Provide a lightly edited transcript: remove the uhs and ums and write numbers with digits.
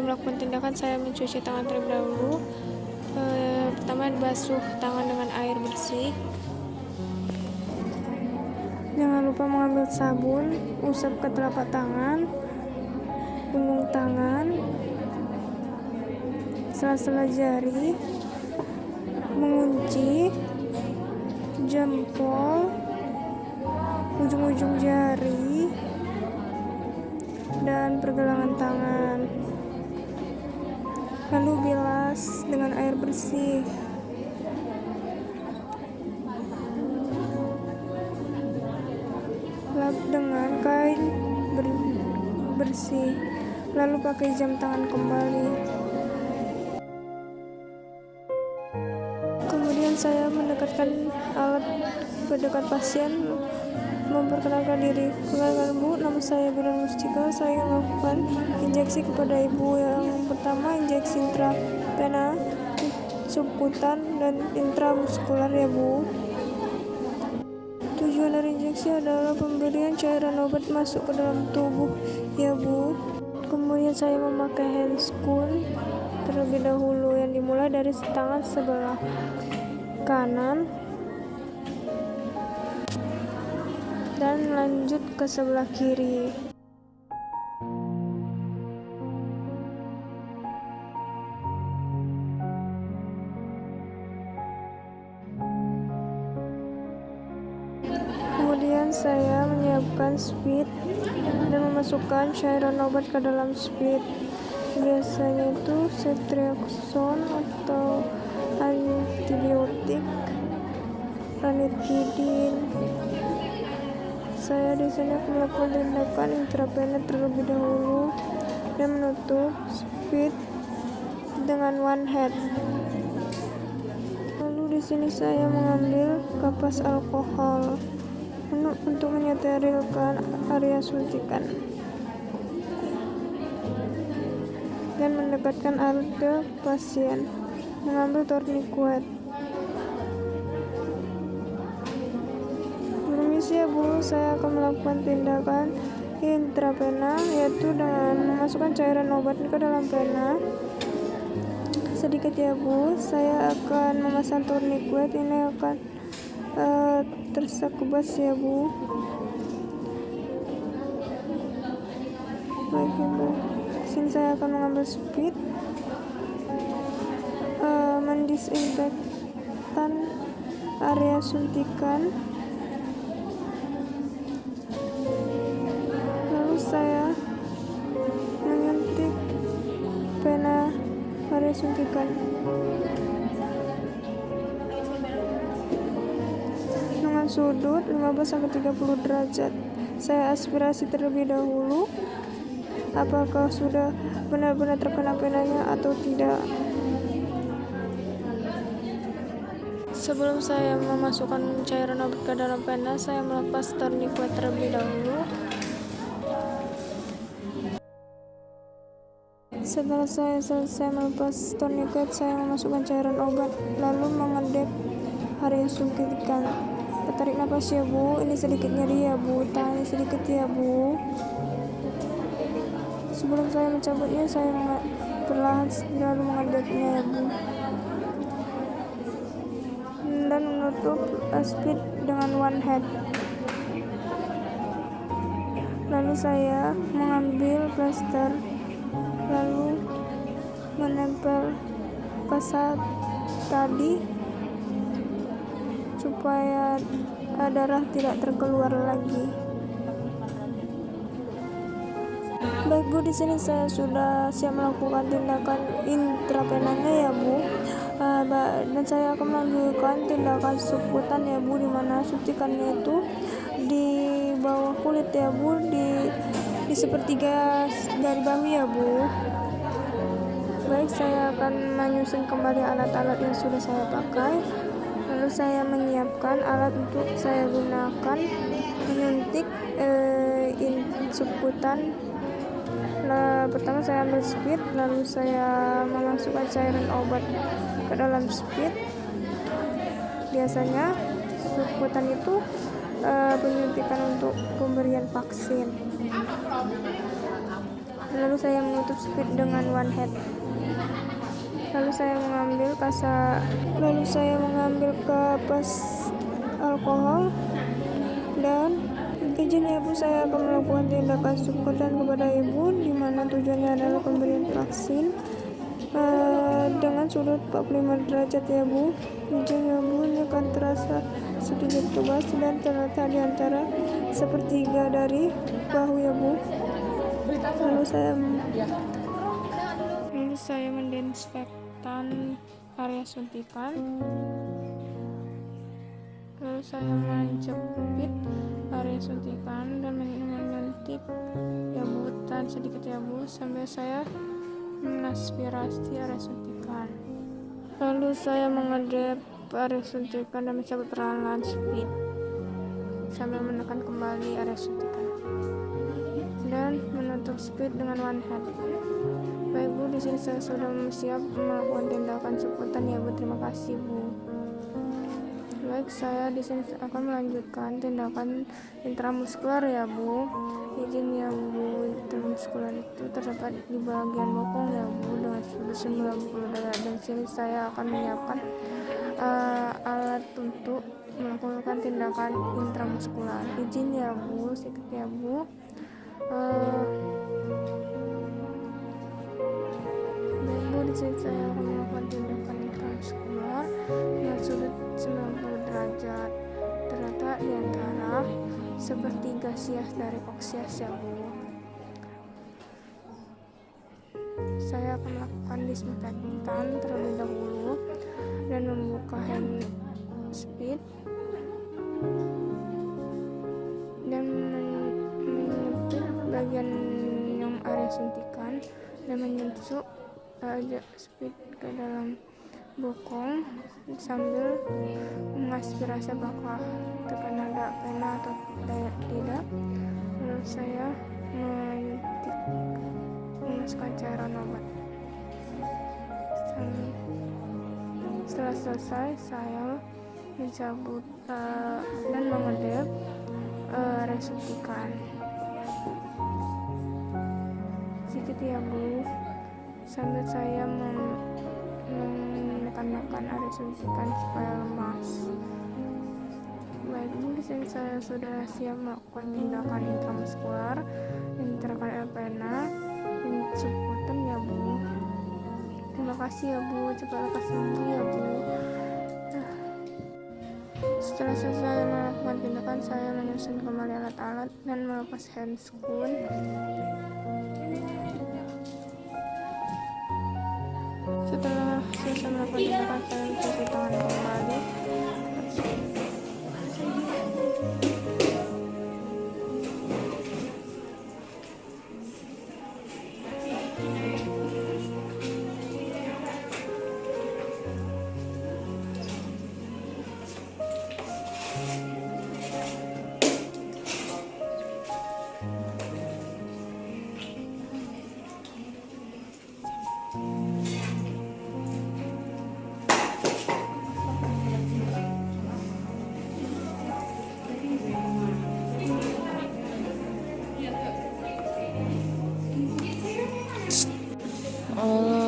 saya melakukan tindakan, saya mencuci tangan terlebih dahulu. Pertama, basuh tangan dengan air bersih. Jangan lupa mengambil sabun, usap ke telapak tangan, punggung tangan, sela-sela jari, mengunci, jempol, ujung-ujung jari, dan pergelangan tangan. Lalu bilas dengan air bersih. Lap dengan kain bersih. Lalu pakai jam tangan kembali. Kemudian saya mendekatkan alat pendekat pasien, memperkenalkan diri. Kenalkan Bu, nama saya Bulan Mustika. Saya melakukan injeksi kepada Ibu. Yang pertama, injeksi intravena, subkutan, dan intramuskular ya Bu. Tujuan dari injeksi adalah pemberian cairan obat masuk ke dalam tubuh ya Bu. Kemudian saya memakai handscoon terlebih dahulu, yang dimulai dari tangan sebelah kanan dan lanjut ke sebelah kiri. Kemudian saya menyiapkan speed dan memasukkan cairan obat ke dalam speed. Biasanya itu ceftriaxone atau antibiotik, ranitidin. Saya di sini akan melakukan tindakan intravena terlebih dahulu dan menutup speed dengan one head. Lalu di sini saya mengambil kapas alkohol untuk menyeterilkan area suntikan dan mendekatkan alat ke pasien. Mengambil tourniquet. Permisi ya Bu, saya akan melakukan tindakan intravena, yaitu dengan memasukkan cairan obat ke dalam vena. Sedikit ya Bu, saya akan memasang tourniquet. Ini akan tersakubas ya Bu. Baik Bu, sini saya akan mengambil speed, mendisinfektan area suntikan. Lalu saya menyuntik vena area suntikan dengan sudut 15-30 derajat. Saya aspirasi terlebih dahulu apakah sudah benar-benar terkena venanya atau tidak. Sebelum saya memasukkan cairan obat ke dalam vena, saya melepas tourniquet terlebih dahulu. Setelah saya selesai melepas tourniquet, saya memasukkan cairan obat, lalu mengedep area suntikan. Tarik nafas ya Bu, ini sedikit nyeri ya Bu, tahan sedikit ya Bu. Sebelum saya mencabutnya, saya perlahan lalu mengedepnya ya Bu, dan menutup speed dengan one head. Lalu saya mengambil plaster, lalu menempel pasat tadi supaya darah tidak terkeluar lagi. Baik Bu, di sini saya sudah siap melakukan tindakan intravenanya ya Bu. Dan saya akan melanjutkan tindakan subkutan ya Bu, dimana suntikannya itu di bawah kulit ya Bu, di sepertiga dari bahu ya Bu. Baik, saya akan menyusun kembali alat-alat yang sudah saya pakai. Lalu saya menyiapkan alat untuk saya gunakan menyuntik subkutan. Pertama saya ambil speed, lalu saya memasukkan cairan obat ke dalam speed. Biasanya subkutan itu penyuntikan untuk pemberian vaksin. Lalu saya menutup speed dengan one hand. Lalu saya mengambil kapas alkohol dan izin ya Bu, saya akan melakukan tindakan subkutan kepada Ibu, di mana tujuannya adalah pemberian vaksin dengan sudut 45 derajat ya Bu. Izin ya Bu, ini akan terasa sedikit tebas dan terletak di antara sepertiga dari bahu ya Bu. Lalu saya mendesinfektan area suntikan. Lalu saya menjepit area suntikan dan menyuntik ya Bu, tahan sedikit ya Bu, sambil saya mengaspirasi area suntikan. Lalu saya mengedep area suntikan dan mencabut perlahan speed sambil menekan kembali area suntikan dan menutup speed dengan one hand. Baik Bu, di sini saya sudah siap melakukan tindakan subkutan ya Bu. Terima kasih Bu. Baik, saya di sini akan melanjutkan tindakan intramuskular ya Bu. Izin ya Bu, intramuskular itu terdapat di bagian bokong ya Bu dengan sudut 90 derajat, dan sini saya akan menyiapkan alat untuk melakukan tindakan intramuskular. Izin ya Bu, sedikit ya Bu. Baik Bu, di sini saya akan melakukan tindakan intramuskular dengan sudut 90 derajat, terletak di antara sepertiga sias dari koksias ya Bu. Saya akan melakukan disinfektan terlebih dahulu dan membuka hand speed dan menyuntik bagian yang area suntikan dan menyusuk speed ke dalam bokong sambil mengaspirasi apakah terkena pena atau tidak. Lalu saya memasukkan cairan obat. Setelah selesai, saya mencabut dan mengedep area suntikan. Sedikit ya Bu, sambil saya menekan area suntikan supaya lemas. Baik Bu, di sini saya sudah siap melakukan tindakan intramuskular, intrakranial pena, subkutan ya Bu. Terima kasih ya Bu, cepat lekas sembuh ya Bu. Setelah selesai melakukan tindakan, saya menyusun kembali alat-alat dan melepas handscoon. Setelah selesai melakukan tindakan, saya mencuci tangan kembali. Oh.